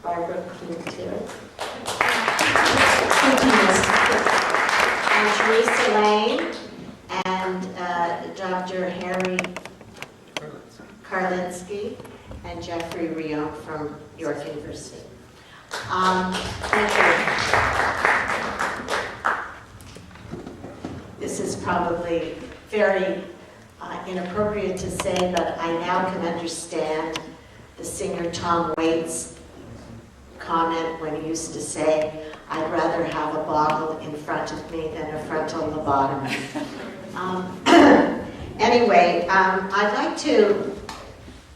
Barbara Cloutier. And Teresa Lane, and Dr. Harry Karlinski, and Jeffrey Rion from York University. Thank you. This is probably very inappropriate to say, but I now can understand the singer Tom Waits' comment when he used to say, "I'd rather have a bottle in front of me than a frontal lobotomy." Anyway, I'd like to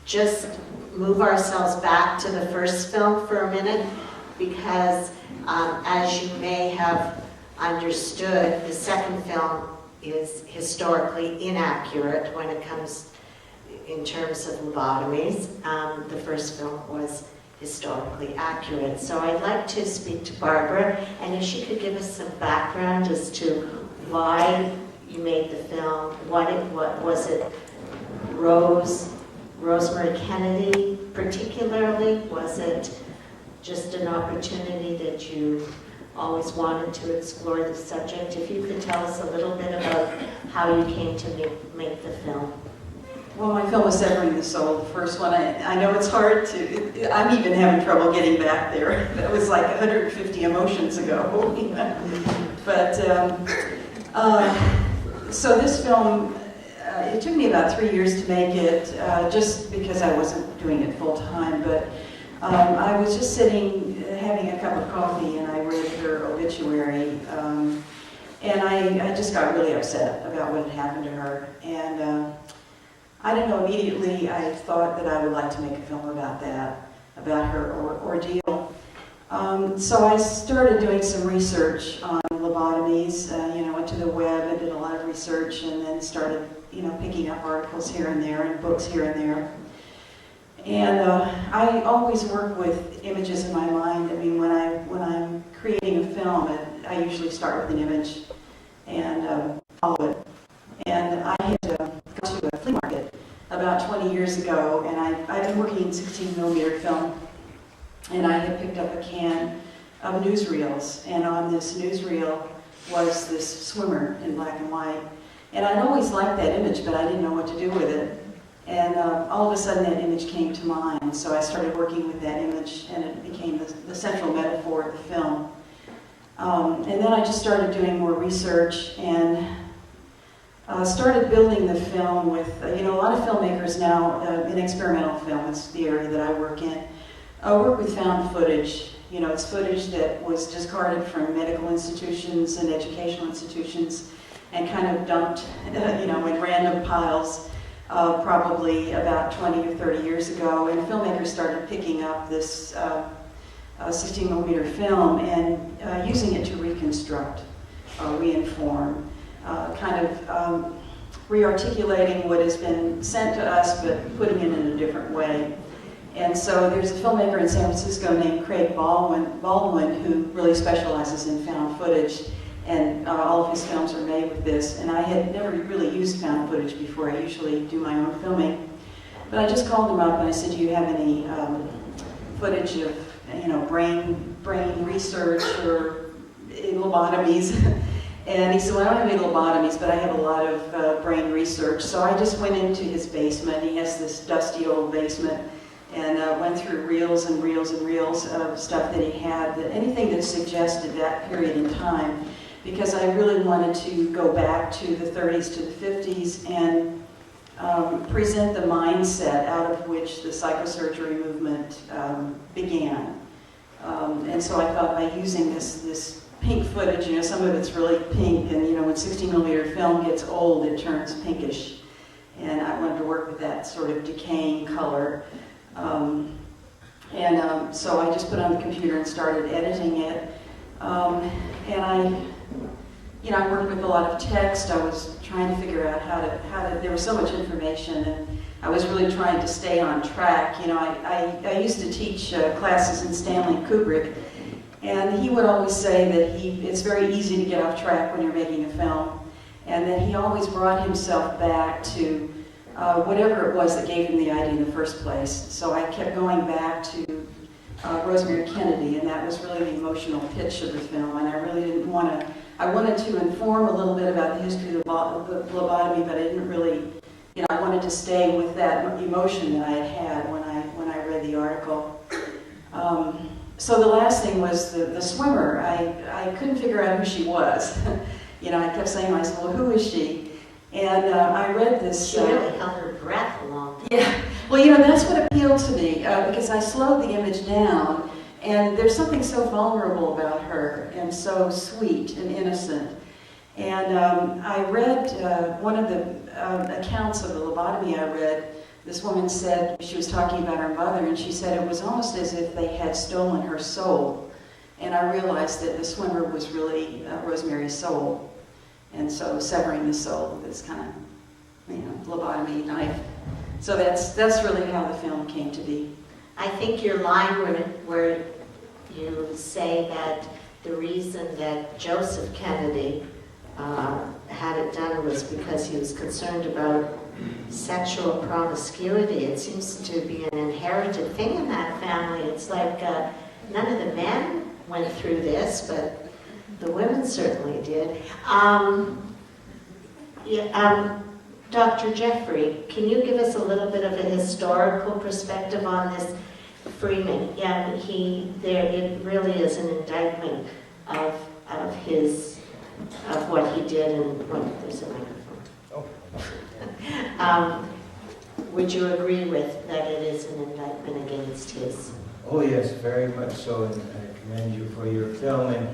just move ourselves back to the first film for a minute, because as you may have understood, the second film is historically inaccurate when it comes in terms of lobotomies. The first film was historically accurate. So I'd like to speak to Barbara, and if she could give us some background as to why you made the film. What was it? Rosemary Kennedy particularly? Was it just an opportunity that you always wanted to explore the subject? If you could tell us a little bit about how you came to make the film. Well, my film was Severing the Soul, the first one. I know it's hard to, I'm even having trouble getting back there. That was like 150 emotions ago. But, so this film, it took me about 3 years to make it, just because I wasn't doing it full time. But I was just sitting, having a cup of coffee, and I read her obituary. And I just got really upset about what had happened to her. And I don't know, immediately I thought that I would like to make a film about that, about her ordeal. So I started doing some research on lobotomies, went to the web and did a lot of research, and then started, picking up articles here and there and books here and there. And I always work with images in my mind. I mean, when I'm creating a film, I usually start with an image and follow it. And I had gone to a flea market about 20 years ago, and I've been working in 16mm film, and I had picked up a can of newsreels, and on this newsreel was this swimmer in black and white. And I'd always liked that image, but I didn't know what to do with it. And all of a sudden that image came to mind, so I started working with that image, and it became the central metaphor of the film. And then I just started doing more research, and started building the film with, a lot of filmmakers now, in experimental film, it's the area that I work in, work with found footage. It's footage that was discarded from medical institutions and educational institutions and kind of dumped, in random piles, probably about 20 or 30 years ago. And filmmakers started picking up this 16mm film and using it to reconstruct, reinform, re-articulating what has been sent to us, but putting it in a different way. And so there's a filmmaker in San Francisco named Craig Baldwin who really specializes in found footage, and all of his films are made with this. And I had never really used found footage before. I usually do my own filming. But I just called him up and I said, do you have any footage of, brain research or lobotomies? And he said, well, I don't have any lobotomies, but I have a lot of brain research. So I just went into his basement. He has this dusty old basement, and went through reels and reels and reels of stuff that he had, anything that suggested that period in time, because I really wanted to go back to the 30s to the 50s and present the mindset out of which the psychosurgery movement began. And so I thought by using this pink footage, some of it's really pink, and when 16mm film gets old, it turns pinkish. And I wanted to work with that sort of decaying color. So I just put on the computer and started editing it. And I worked with a lot of text. I was trying to figure out how to, there was so much information, and I was really trying to stay on track. I used to teach classes in Stanley Kubrick, and he would always say that it's very easy to get off track when you're making a film, and that he always brought himself back to whatever it was that gave him the idea in the first place. So I kept going back to Rosemary Kennedy, and that was really the emotional pitch of the film. And I really didn't want to. I wanted to inform a little bit about the history of the lobotomy, but I didn't really. I wanted to stay with that emotion that I had when I read the article. So the last thing was the swimmer. I couldn't figure out who she was. I kept saying to myself, well, who is she? And I read this. She really held her breath a long time. Yeah. Well, that's what appealed to me, because I slowed the image down, and there's something so vulnerable about her, and so sweet and innocent. And I read one of the accounts of the lobotomy I read. This woman said, she was talking about her mother, and she said it was almost as if they had stolen her soul. And I realized that the swimmer was really Rosemary's soul. And so severing the soul with this kind of, lobotomy knife. So that's really how the film came to be. I think your line where you say that the reason that Joseph Kennedy had it done was because he was concerned about sexual promiscuity. It seems to be an inherited thing in that family. It's like none of the men went through this, but the women certainly did. Dr. Jeffrey, can you give us a little bit of a historical perspective on this Freeman? Yeah, it really is an indictment of what he did and what there's a microphone. Would you agree with that it is an indictment against his? Oh yes, very much so, and I commend you for your film. And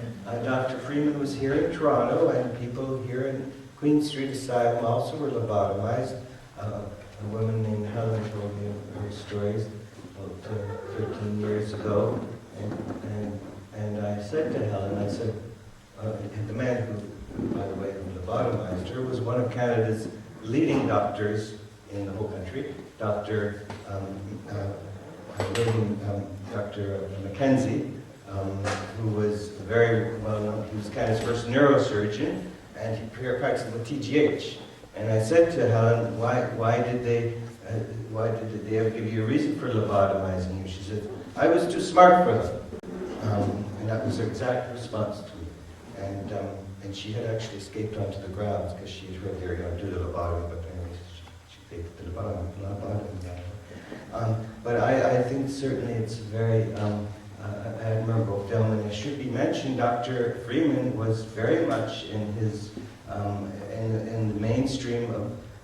Dr. Freeman was here in Toronto, and people here in Queen Street Asylum also were lobotomized. A woman named Helen told me her stories about 13 years ago, and I said to Helen, I said, the man who, by the way, who lobotomized her was one of Canada's leading doctors in the whole country, Dr. Mackenzie, who was very well known. He was Canada's first neurosurgeon, and he practiced with TGH. And I said to Helen, why did they ever give you a reason for lobotomizing you? She said, I was too smart for them. And that was her exact response to me. And she had actually escaped onto the grounds because she was right there going to do the lobotomy, but anyways, she faked the lobotomy. But I think certainly it's a very admirable film, and it should be mentioned, Dr. Freeman was very much in his in the mainstream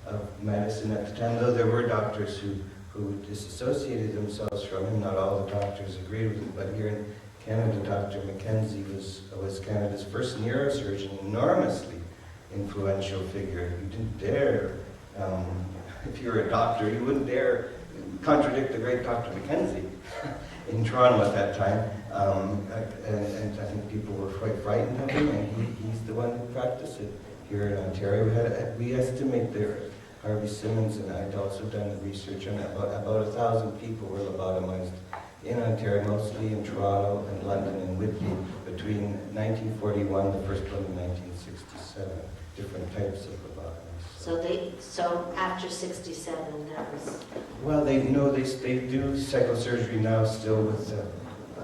of medicine at the time, though there were doctors who disassociated themselves from him. Not all the doctors agreed with him, but here in Canada, Dr. Mackenzie was Canada's first neurosurgeon, enormously influential figure. You didn't dare, if you were a doctor, you wouldn't dare contradict the great Dr. Mackenzie in Toronto at that time. And I think people were quite frightened of him, and he's the one who practiced it here in Ontario. We estimate there, Harvey Simmons and I had also done the research on that, about 1,000 people were lobotomized in Ontario, mostly in Toronto and London and Whitby, between 1941, the first one in 1967, different types of lobotomies. So after 67, that was... Well, they do psychosurgery now still with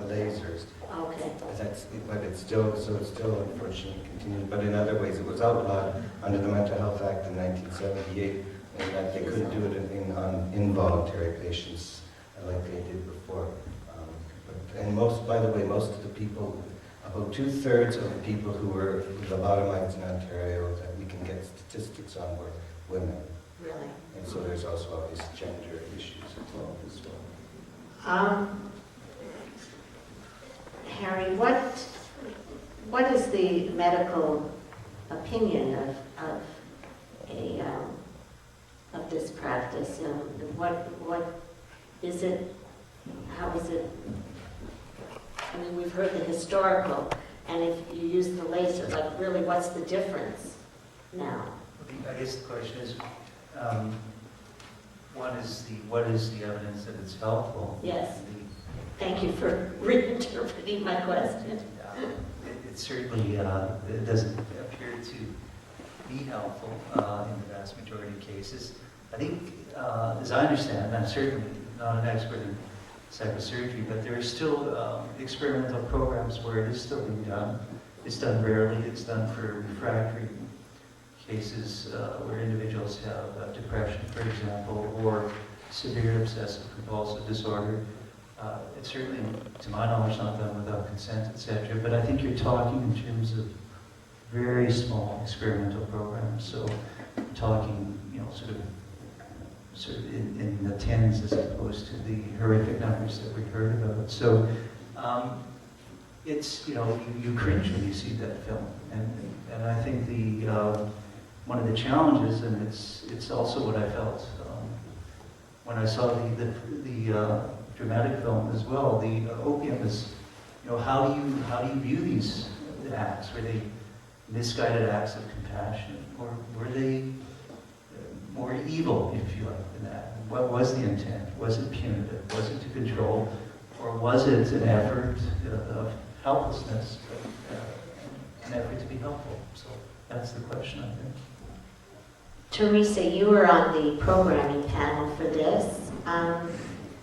lasers. Okay. But it's still unfortunately continued. But in other ways, it was outlawed under the Mental Health Act in 1978, and that they couldn't do it on involuntary patients like they did before. By the way, most of the people, about 2/3 of the people who were lobotomized in Ontario that we can get statistics on were women. Really? And so there's also obvious gender issues involved as well. Harry, what is the medical opinion of this practice? What is it? How is it? I mean, we've heard the historical, and if you use the laser, like really, what's the difference now? I guess the question is, what is the evidence that it's helpful? Yes. Thank you for reinterpreting my question. It certainly it doesn't appear to be helpful in the vast majority of cases. I think, as I understand, and I'm certainly not an expert in psychosurgery, but there are still experimental programs where it is still being done. It's done rarely. It's done for refractory cases where individuals have depression, for example, or severe obsessive compulsive disorder. It's certainly, to my knowledge, not done without consent, etc. But I think you're talking in terms of very small experimental programs. So we're talking, sort of in the tens as opposed to the horrific numbers that we've heard about. So it's, you cringe when you see that film, and I think one of the challenges, and it's also what I felt when I saw the dramatic film as well. The Opium is, how do you view these acts? Were they misguided acts of compassion, or were they more evil, if you like, than that? What was the intent? Was it punitive? Was it to control? Or was it an effort of helplessness, an effort to be helpful? So that's the question, I think. Teresa, you were on the programming panel for this.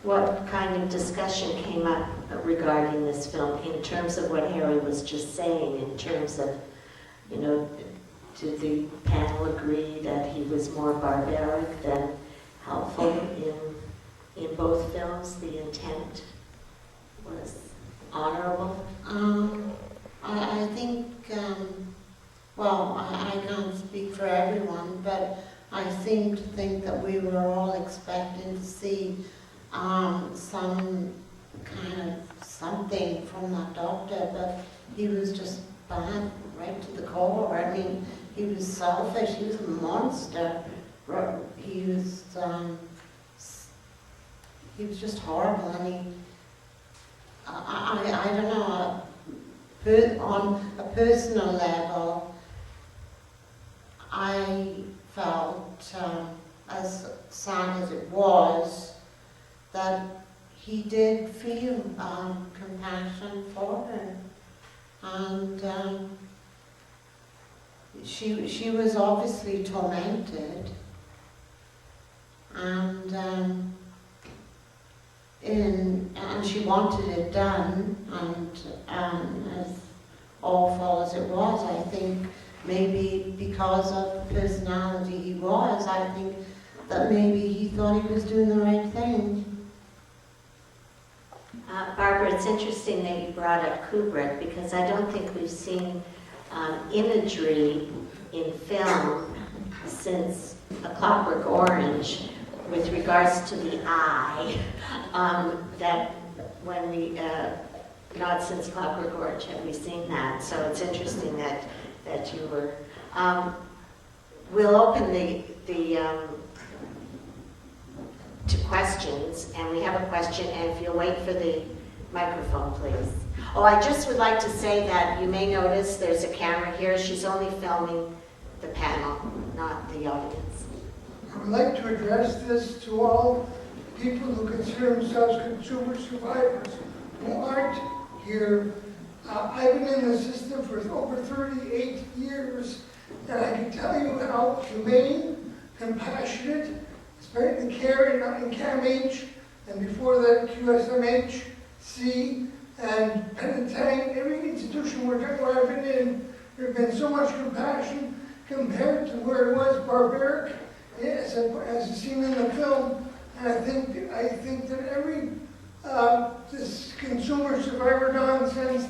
What kind of discussion came up regarding this film in terms of what Harry was just saying, in terms of, did the panel agree that he was more barbaric than helpful in both films? The intent was honorable? I think, I can't speak for everyone, but I seem to think that we were all expecting to see some kind of something from that doctor, but he was just bad right to the core. I mean, he was selfish, he was a monster, he was just horrible. I mean, I don't know, on a personal level, I felt, as sad as it was, that he did feel compassion for her, and she was obviously tormented, and she wanted it done, and as awful as it was, I think maybe because of the personality he was, I think that maybe he thought he was doing the right thing. Barbara, it's interesting that you brought up Kubrick, because I don't think we've seen imagery in film since A Clockwork Orange with regards to the eye, that when we, not since Clockwork Orange have we seen that. So it's interesting that you were. We'll open the to questions, and we have a question, and if you'll wait for the microphone, please. Oh, I just would like to say that you may notice there's a camera here. She's only filming the panel, not the audience. I would like to address this to all people who consider themselves consumer survivors who aren't here. I've been in the system for over 38 years, and I can tell you how humane, compassionate, especially the care in CAMH, and before that QSMH, C, and Penitang, every institution where I've been in, there's been so much compassion compared to where it was barbaric, as seen in the film. And I think that every this consumer survivor nonsense,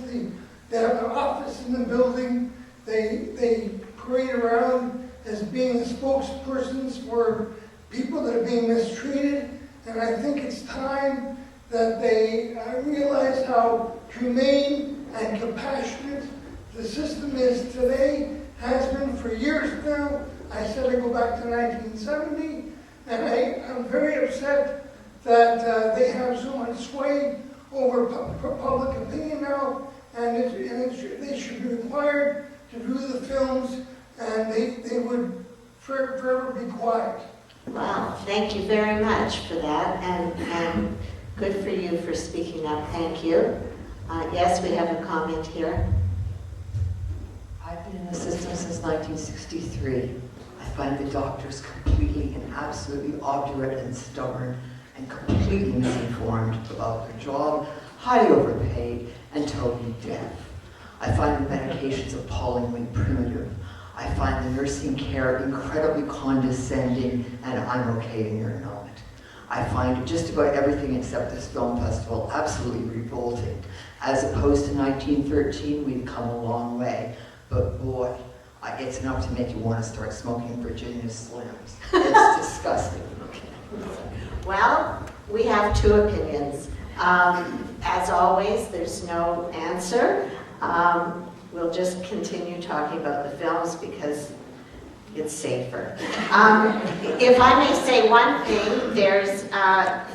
they have an office in the building, they parade around as being the spokespersons for people that are being mistreated, and I think it's time that they realize how humane and compassionate the system is today, has been for years now. I said I go back to 1970, and I'm very upset that they have so much sway over public opinion now, and they should be required to do the films, and they would forever be quiet. Well, thank you very much for that, and good for you for speaking up. Thank you. Yes, we have a comment here. I've been in the system since 1963. I find the doctors completely and absolutely obdurate and stubborn and completely misinformed about their job, highly overpaid, and totally deaf. I find the medications appallingly primitive. I find the nursing care incredibly condescending, and I'm okay and you're not. I find just about everything except this film festival absolutely revolting. As opposed to 1913, we've come a long way. But boy, it's enough to make you want to start smoking Virginia Slims. It's disgusting. Well, we have two opinions. As always, there's no answer. We'll just continue talking about the films because it's safer. If I may say one thing, there's,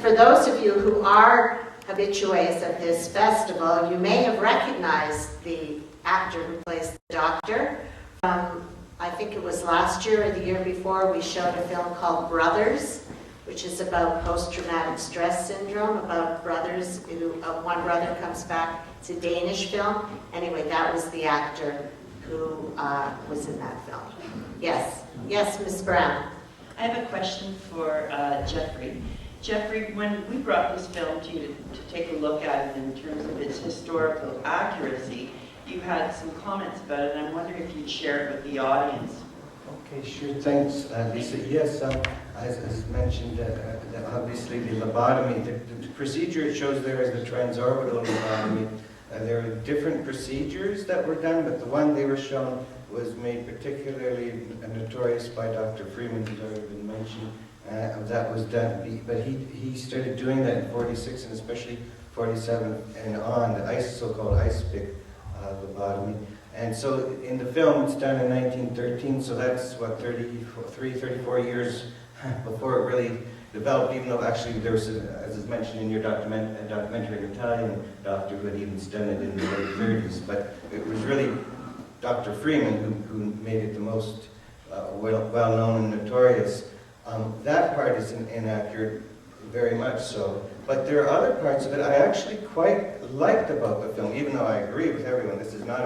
for those of you who are habitués of this festival, you may have recognized the actor who plays the doctor from, I think it was last year or the year before, we showed a film called Brothers, which is about post-traumatic stress syndrome, about brothers who, one brother comes back. It's a Danish film. Anyway, that was the actor who was in that film. Yes, yes, Ms. Brown. I have a question for Jeffrey. Jeffrey, when we brought this film to you to take a look at it in terms of its historical accuracy, you had some comments about it, and I'm wondering if you'd share it with the audience. Okay, sure. Thanks, Lisa. Yes, as mentioned, obviously the lobotomy, the procedure it shows there is the transorbital lobotomy. There are different procedures that were done, but the one they were shown was made particularly notorious by Dr. Freeman, who's already been mentioned. That was done, but he started doing that in 46 and especially 47 and on, the so-called ice pick lobotomy. And so in the film, it's done in 1913, so that's, what, 34 years before it really developed, even though actually there was, as is mentioned in your documentary, an Italian doctor who had even done it in the late 30s. But it was really Dr. Freeman who made it the most well-known and notorious. That part is inaccurate, very much so. But there are other parts of it I actually quite liked about the film, even though I agree with everyone. This is not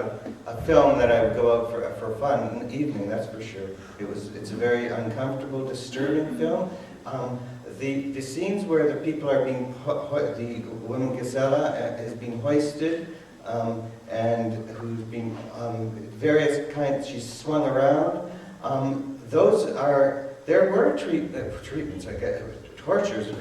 a film that I would go out for fun in the evening, that's for sure. It's a very uncomfortable, disturbing film. The scenes where the people are being, the woman Gisela is being hoisted, and who's being various kinds, she's swung around. Those are, there were treatments, I guess, tortures, and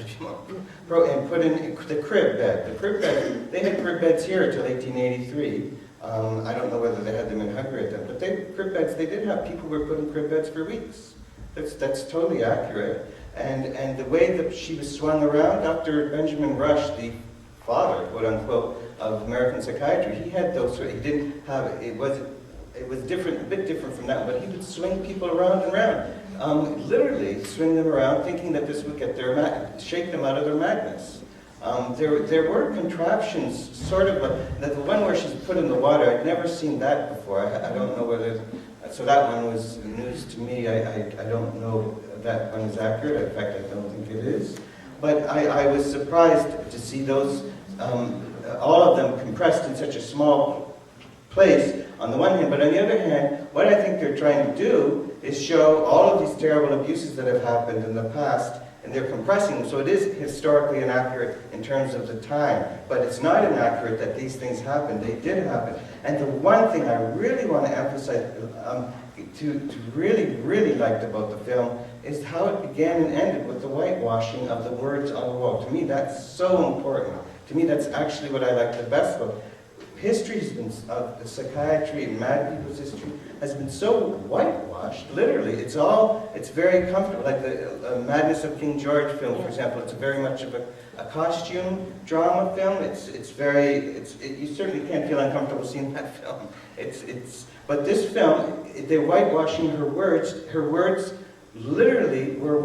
put in the crib bed. The crib bed, they had crib beds here until 1883. I don't know whether they had them in Hungary at them, but crib beds, they did have, people were put in crib beds for weeks. That's totally accurate. And the way that she was swung around, Dr. Benjamin Rush, the father, quote unquote, of American psychiatry, he had those, he didn't have, it was different, a bit different from that, but he would swing people around and around. Literally swing them around, thinking that this would get shake them out of their madness. There were contraptions, sort of, that the one where she's put in the water, I'd never seen that before. I don't know whether, so that one was news to me. I don't know that one is accurate. In fact, I don't think it is. But I was surprised to see those, all of them compressed in such a small place on the one hand, but on the other hand, what I think they're trying to do is show all of these terrible abuses that have happened in the past, and they're compressing them, so it is historically inaccurate in terms of the time, but it's not inaccurate that these things happened. They did happen. And the one thing I really want to emphasize, to really liked about the film, is how it began and ended with the whitewashing of the words on the wall. To me, that's so important. To me, that's actually what I like the best about. History has been, psychiatry and mad people's history has been so whitewashed, literally. It's very comfortable. Like the Madness of King George film, for example, it's very much of a costume drama film. You certainly can't feel uncomfortable seeing that film. But this film, they're whitewashing her words. Her words literally were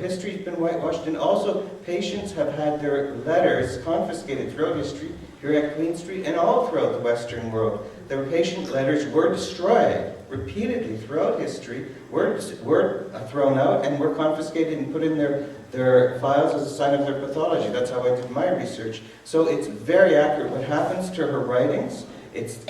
history's been whitewashed, and also patients have had their letters confiscated throughout history, here at Queen Street and all throughout the Western world. Their patient letters were destroyed repeatedly throughout history, were thrown out and were confiscated and put in their files as a sign of their pathology. That's how I did my research. So it's very accurate. What happens to her writings it's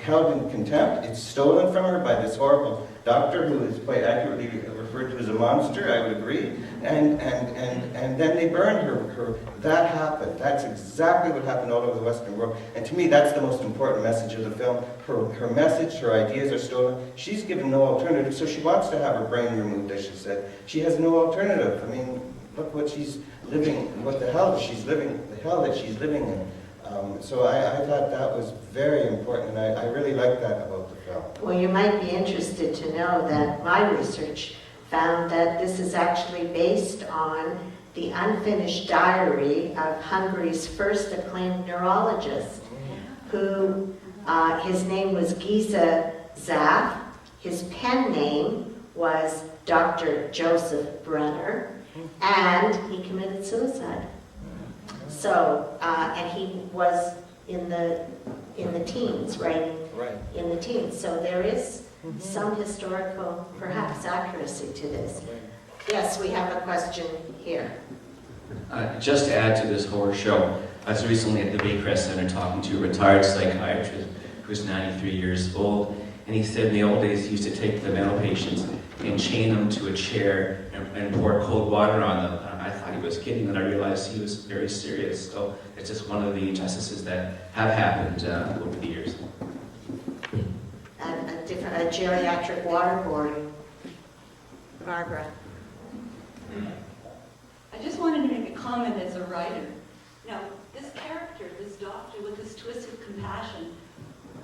held in contempt. It's stolen from her by this horrible doctor who is quite accurately referred to as a monster, I would agree. And then they burned her. That happened. That's exactly what happened all over the Western world. And to me, that's the most important message of the film. Her message, her ideas are stolen. She's given no alternative, so she wants to have her brain removed, as she said. She has no alternative. I mean, look what she's living, what the hell she's living, the hell that she's living in. So I thought that was very important, and I really liked that about the film. Well, you might be interested to know that my research found that this is actually based on the unfinished diary of Hungary's first acclaimed neurologist, who his name was Giza Zaf. His pen name was Dr. Joseph Brenner, and he committed suicide. So, and he was in the teens, right? Right. In the teens. So there is some historical, perhaps, accuracy to this. Yes, we have a question here. Just to add to this horror show, I was recently at the Baycrest Center talking to a retired psychiatrist who's 93 years old, and he said in the old days he used to take the mental patients and chain them to a chair and pour cold water on them. I thought he was kidding, and I realized he was very serious. So it's just one of the injustices that have happened over the years. And a geriatric waterboarding. Barbara. I just wanted to make a comment as a writer. Now, this character, this doctor with this twisted compassion,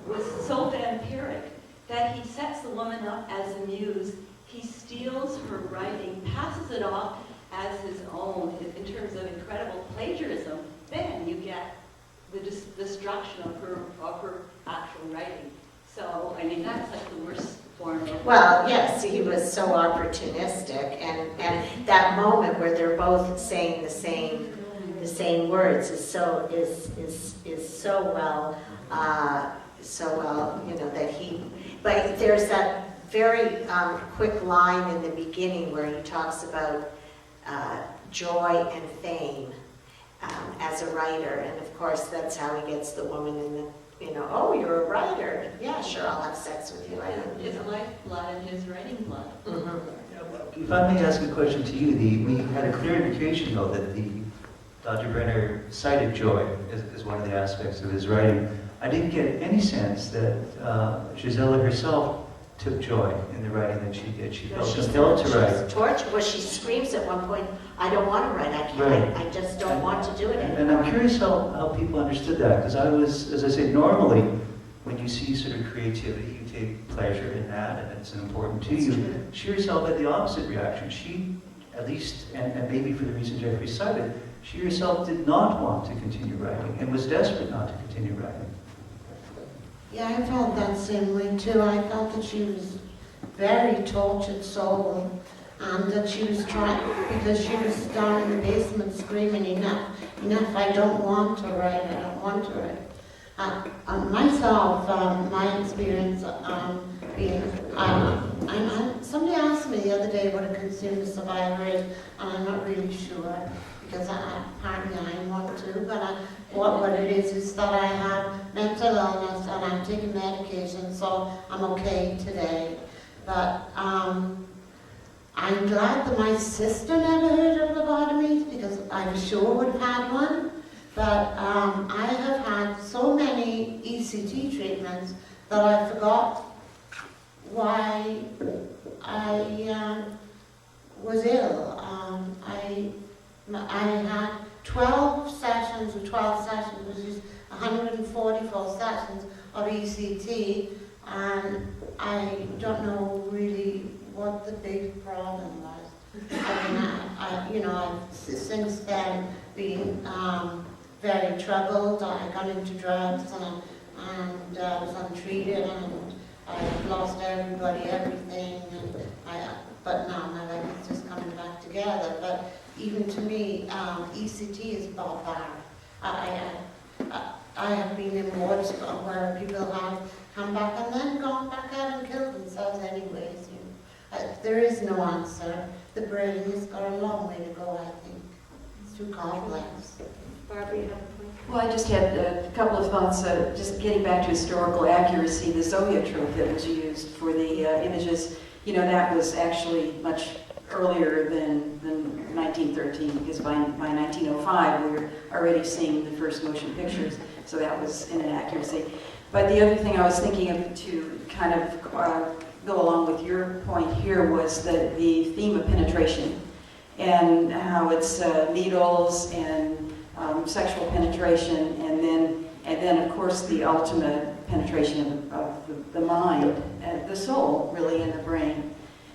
was so vampiric that he sets the woman up as a muse. He steals her writing, passes it off as his own in terms of incredible plagiarism. Then you get the destruction of her actual writing. So, I mean, that's like the worst form of... Well, yes, he was so opportunistic, and that moment where they're both saying the same words is so well, that he. But there's that very quick line in the beginning where he talks about joy and fame as a writer, and of course that's how he gets the woman in the. Oh, you're a writer. Yeah, sure, I'll have sex with you. His lifeblood and his writing blood. Mm-hmm. If I may ask a question to you, we had a clear indication, though, that Dr. Brenner cited joy as one of the aspects of his writing. I didn't get any sense that Gisela herself took joy in the writing that she did. She felt compelled to write. She's tortured. Well, she screams at one point, I don't want to write, I can't, I just don't want to do it anymore. And I'm curious how people understood that, because I was, as I said, normally, when you see sort of creativity, you take pleasure in that, and it's important to you. True. She herself had the opposite reaction. She, at least, and maybe for the reason Jeffrey cited, she herself did not want to continue writing, and was desperate not to continue writing. Yeah, I felt that same way too. I felt that she was very tortured soul, and that she was trying, because she was down in the basement screaming, enough, I don't want to write, I don't want to write. Myself, my experience being, somebody asked me the other day what a consumer survivor is, and I'm not really sure, because apparently I want to, but what it is that I have mental illness and I'm taking medication, so I'm okay today. But I'm glad that my sister never heard of lobotomies, because I for sure would have had one. But I have had so many ECT treatments that I forgot why I was ill. I had 12 sessions, which is 144 sessions of ECT, and I don't know really what the big problem was. I mean, I've since then been very troubled. I got into drugs and was untreated, and I've lost everything, but now my life is just coming back together. But even to me, ECT is barbaric. I have been in wards where people have come back and then gone back out and killed themselves anyways. There is no answer. The brain has got a long way to go, I think. It's too complex. Barbara, you have a point? Well, I just had a couple of thoughts, just getting back to historical accuracy, the zoetrope that was used for the images, you know, that was actually much earlier than 1913, because by 1905 we were already seeing the first motion pictures, so that was an inaccuracy. But the other thing I was thinking of to kind of go along with your point here was the theme of penetration, and how it's needles and sexual penetration, and then of course the ultimate penetration of the mind, and the soul, really, and the brain.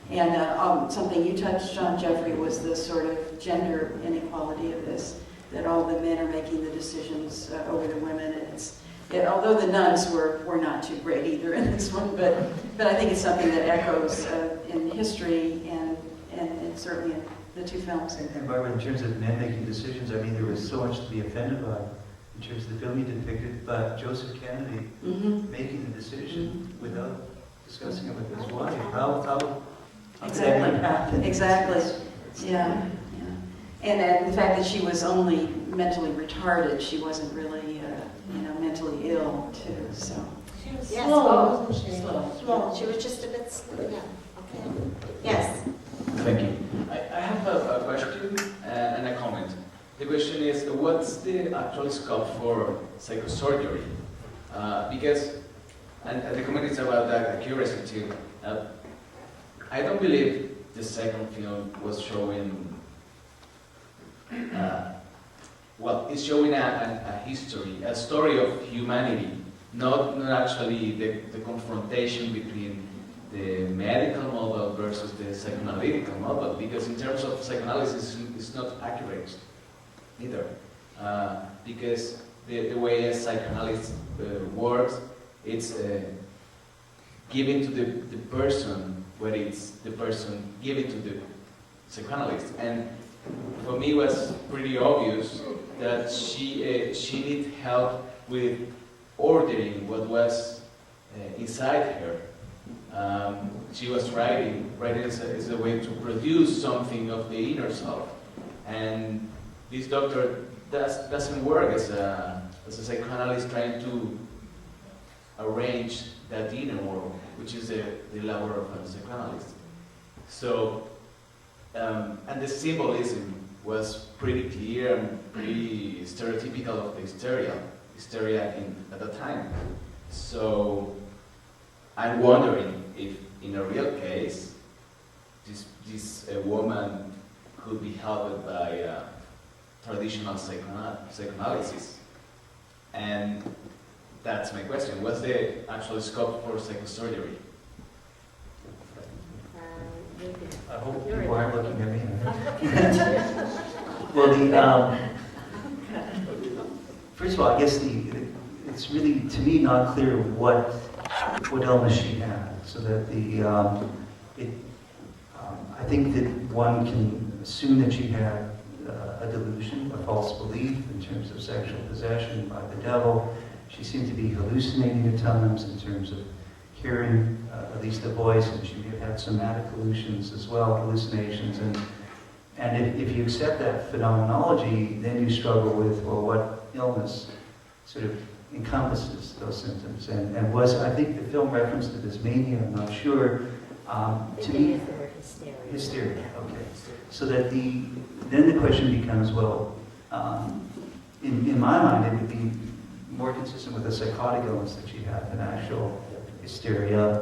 And something you touched on, Jeffrey, was the sort of gender inequality of this, that all the men are making the decisions over the women, and although the nuns were not too great either in this one, but I think it's something that echoes in history and certainly in the two films. And Barbara, in terms of men making decisions, I mean, there was so much to be offended by in terms of the film you depicted, but Joseph Kennedy making the decision without discussing it with his wife. How did that happen? Exactly. Yeah. And the fact that she was only mentally retarded, she wasn't really, mentally ill too. So. She was Yes, slow, wasn't she? Slow. She was just a bit slow, yeah. Okay. Yes. Thank you. I have a question and a comment. The question is, what's the actual scope for psychosurgery? Because, and the comment is about the accuracy too. I don't believe the second film was showing, it's showing a history, a story of humanity, not actually the confrontation between the medical model versus the psychoanalytical model, because in terms of psychoanalysis, it's not accurate either. Because the way a psychoanalyst works, it's giving to the person what it's the person giving to the psychoanalyst. And for me, it was pretty obvious that she needed help with ordering what was inside her. She was writing is a way to produce something of the inner self, and this doctor doesn't work as a psychoanalyst trying to arrange that inner world, which is the labor of a psychoanalyst. So, and the symbolism was pretty clear and pretty stereotypical of the hysteria at the time. So, I'm wondering if, in a real case, this woman could be helped by traditional psychoanalysis. And that's my question. What's the actual scope for psychosurgery? I hope people aren't looking at me. Well, first of all, I guess it's really, to me, not clear what illness she had. So that I think that one can assume that she had a delusion, a false belief in terms of sexual possession by the devil. She seemed to be hallucinating at times in terms of hearing at least a voice, and she may have had somatic hallucinations as well, hallucinations. And if you accept that phenomenology, then you struggle with, well, what illness sort of encompasses those symptoms. And was, I think the film referenced it as mania, I'm not sure. To me, hysteria, okay. So that then the question becomes, well, in my mind, it would be more consistent with a psychotic illness that she had than actual hysteria.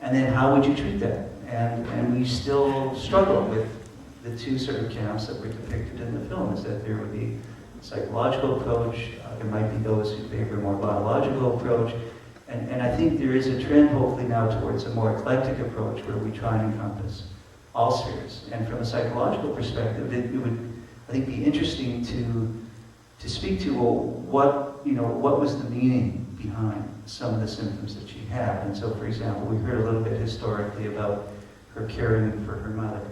And then how would you treat that? And we still struggle with the two sort of camps that were depicted in the film, is that there would be a psychological approach, there might be those who favor a more biological approach, and I think there is a trend hopefully now towards a more eclectic approach where we try and encompass all spheres. And from a psychological perspective, it would, I think, be interesting to speak to, well, what was the meaning behind some of the symptoms that she had. And so, for example, we heard a little bit historically about her caring for her mother,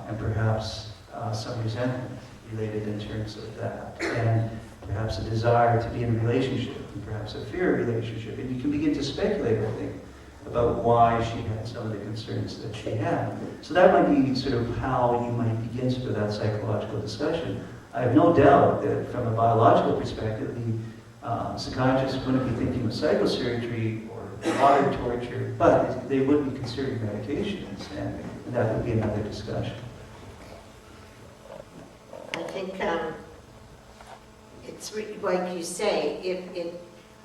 and perhaps some resentment related in terms of that, and perhaps a desire to be in a relationship, and perhaps a fear of relationship. And you can begin to speculate, I think, about why she had some of the concerns that she had. So that might be sort of how you might begin sort of that psychological discussion. I have no doubt that from a biological perspective, the psychiatrist wouldn't be thinking of psychosurgery or water torture, but they would be considering medications, and that would be another discussion. I think it's like you say,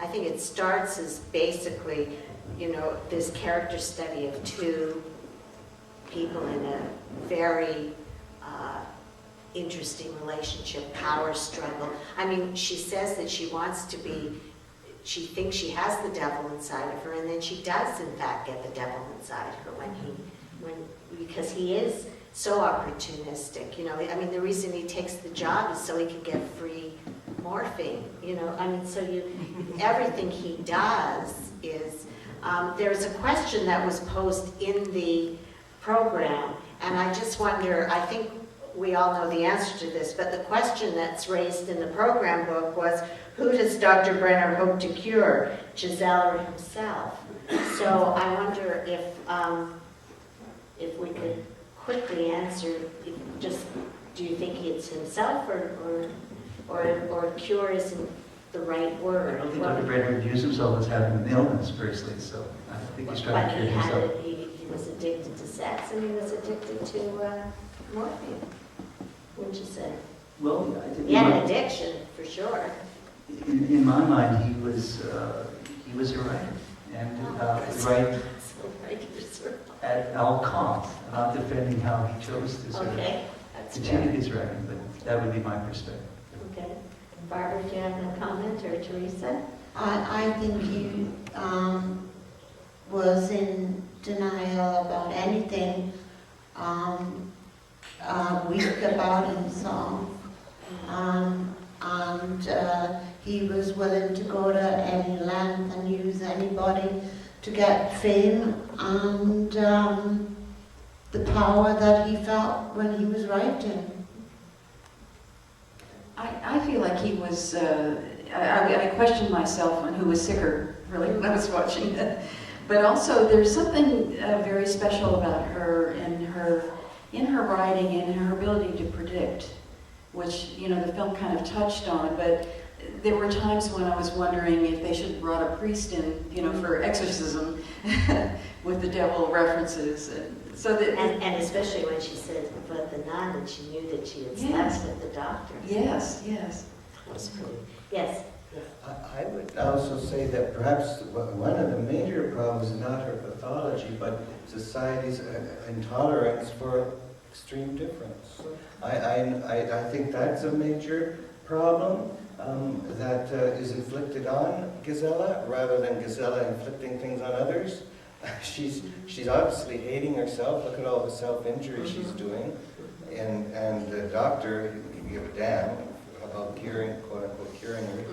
I think it starts as basically, you know, this character study of two people in a very interesting relationship, power struggle. I mean, she says that she wants to be, she thinks she has the devil inside of her, and then she does in fact get the devil inside her because he is so opportunistic, you know. I mean, the reason he takes the job is so he can get free morphine, you know. I mean, so everything he does is, there's a question that was posed in the program, and I just wonder, I think we all know the answer to this, but the question that's raised in the program book was, who does Dr. Brenner hope to cure, Giselle or himself? So I wonder if we could quickly answer, do you think it's himself, or cure isn't the right word? I don't think Dr. Brenner views himself as having an illness, personally, so I think he's trying to cure himself. He was addicted to sex, and he was addicted to morphine, wouldn't you say? Well, I think he had an addiction, for sure. In my mind, he was a writer, and right at all costs. I'm not defending how he chose to sort of continue his writing, but that would be my perspective. Okay. Barbara, do you have a comment, or Teresa? I think he was in denial about anything, weak about himself, and he was willing to go to any length and use anybody to get fame and the power that he felt when he was writing. I feel like he was, I questioned myself on who was sicker, really, when I was watching it. But also, there's something very special about her in her writing and her ability to predict, which, you know, the film kind of touched on. But there were times when I was wondering if they should have brought a priest in, you know, for exorcism with the devil references. So that, and especially when she said about the nun, and she knew that she had slept with the doctor. Yes, yes. That was pretty. Yes. I would also say that perhaps one of the major problems is not her pathology, but society's intolerance for extreme difference. I think that's a major problem that is inflicted on Gisela rather than Gisela inflicting things on others. She's obviously hating herself. Look at all the self-injury she's doing, and the doctor didn't give a damn about curing, quote unquote, curing her.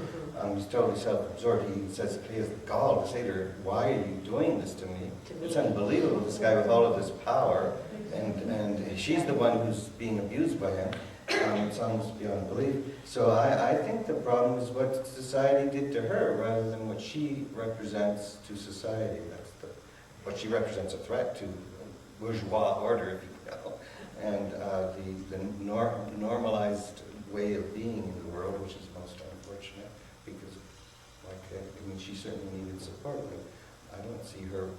He's totally self-absorbed. He says he has the gall to say to her, "Why are you doing this to me? It's unbelievable. This guy with all of this power, and she's the one who's being abused by him. It's almost beyond belief." So I think the problem is what society did to her rather than what she represents to society. That's what she represents, a threat to bourgeois order, if you will, and the normalized way of being in the world, which is most unfortunate, because, I mean, she certainly needed support, but I don't see her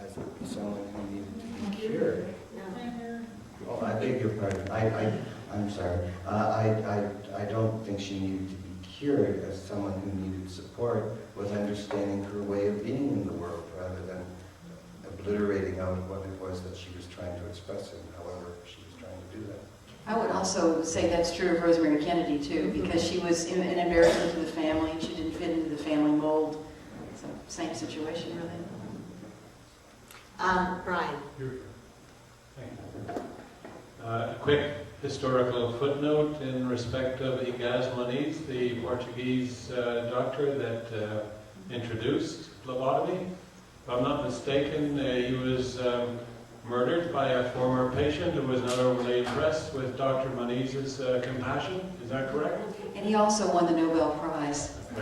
as someone who needed to be cured. Oh, I beg your pardon. I'm sorry. I don't think she needed to be cured as someone who needed support with understanding her way of being in the world rather than obliterating out what it was that she was trying to express and however she was trying to do that. I would also say that's true of Rosemary Kennedy, too, because she was an embarrassment to the family. She didn't fit into the family mold. So, same situation, really. Brian. A quick historical footnote in respect of Igaz Moniz, the Portuguese doctor that introduced phlebotomy. If I'm not mistaken, he was murdered by a former patient who was not overly impressed with Dr. Moniz's compassion. Is that correct? And he also won the Nobel Prize. He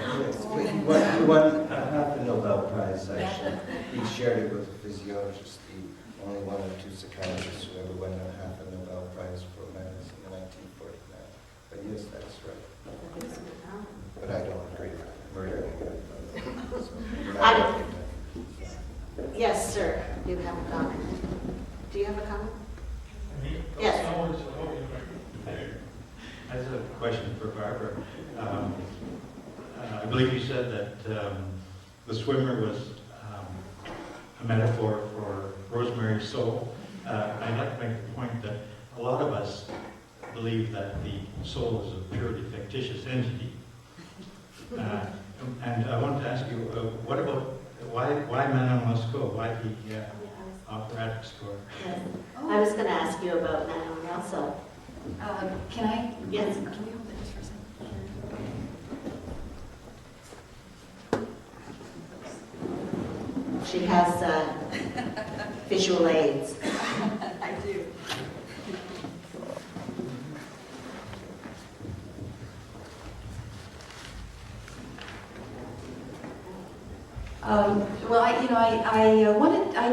won half the Nobel Prize, actually. He shared it with a physiologist. Only one of two psychiatrists who ever won half a Nobel Prize for medicine in 1949. But yes, that's right. But I don't agree with murdering it. Yes, sir, you have a comment. Do you have a comment? Yes. I have a question for Barbara. I believe you said that the swimmer was a metaphor for Rosemary's soul. I'd like to make the point that a lot of us believe that the soul is a purely fictitious entity. And I wanted to ask you, what about, why Manon Lescaut? Why the operatic score? Yes. I was going to ask you about Manon also. Can I? Yes. Can we hold that just for a second? She has visual aids. I do. Well, I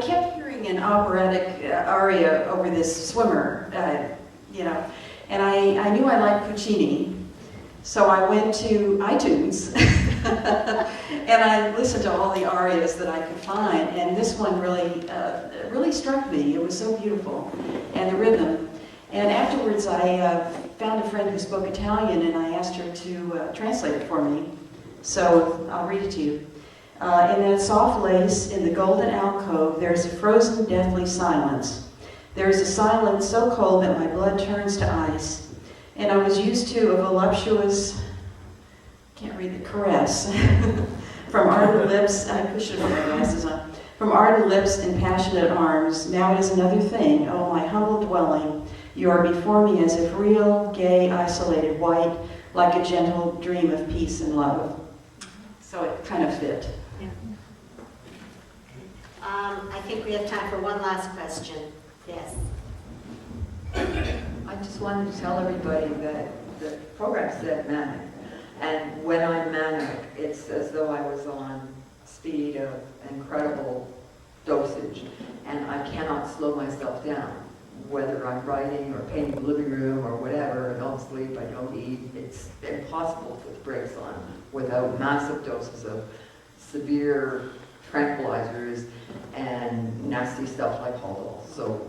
kept hearing an operatic aria over this swimmer, and I knew I liked Puccini, so I went to iTunes and I listened to all the arias that I could find, and this one really struck me. It was so beautiful, and the rhythm. And afterwards, I found a friend who spoke Italian, and I asked her to translate it for me. So I'll read it to you. In that soft lace, in the golden alcove, there is a frozen, deathly silence. There is a silence so cold that my blood turns to ice. And I was used to a voluptuous, can't read the caress, from ardent lips, I should have put my glasses on, from ardent lips and passionate arms. Now it is another thing, oh my humble dwelling. You are before me as if real, gay, isolated, white, like a gentle dream of peace and love. So it kind of fit. Yeah. I think we have time for one last question. Yes. I just wanted to tell everybody that the program said manic, and when I'm manic, it's as though I was on speed of incredible dosage, and I cannot slow myself down. Whether I'm writing or painting the living room or whatever, I don't sleep, I don't eat, it's impossible to put the brakes on without massive doses of severe tranquilizers and nasty stuff like Haldol. So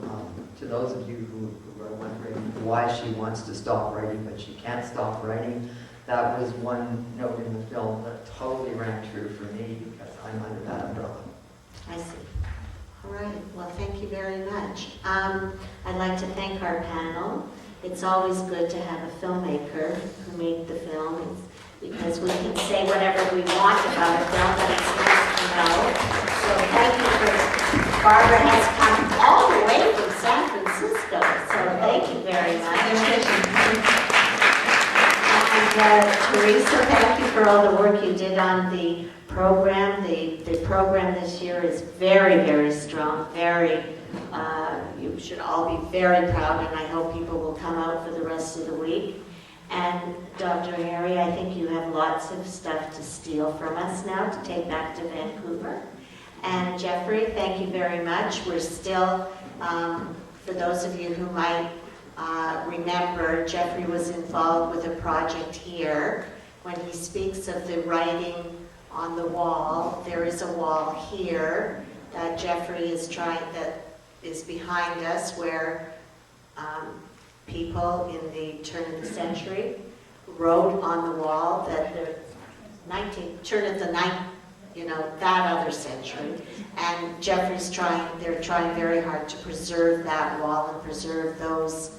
to those of you who are wondering why she wants to stop writing but she can't stop writing, that was one note in the film that totally rang true for me because I'm under that umbrella. I see. All right. Well, thank you very much. I'd like to thank our panel. It's always good to have a filmmaker who made the film. Because we can say whatever we want about a film, but it's nice to know. So thank you for, Barbara has come all the way from San Francisco, so thank you very much. And Teresa, thank you for all the work you did on the program. The program this year is very, very strong, you should all be very proud, and I hope people will come out for the rest of the week. And Dr. Harry, I think you have lots of stuff to steal from us now to take back to Vancouver. And Jeffrey, thank you very much. We're still, for those of you who might remember, Jeffrey was involved with a project here. When he speaks of the writing on the wall, there is a wall here that Jeffrey is that is behind us where people in the turn of the century wrote on the wall that the turn of the that other century. And Jeffrey's they're trying very hard to preserve that wall and preserve those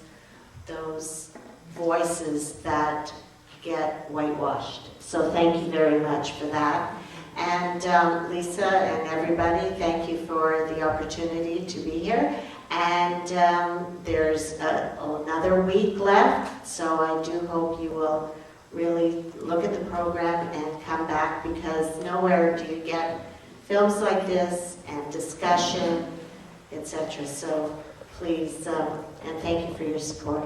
voices that get whitewashed. So thank you very much for that. And Lisa and everybody, thank you for the opportunity to be here. And there's another week left, so I do hope you will really look at the program and come back, because nowhere do you get films like this and discussion, etc. So please, and thank you for your support.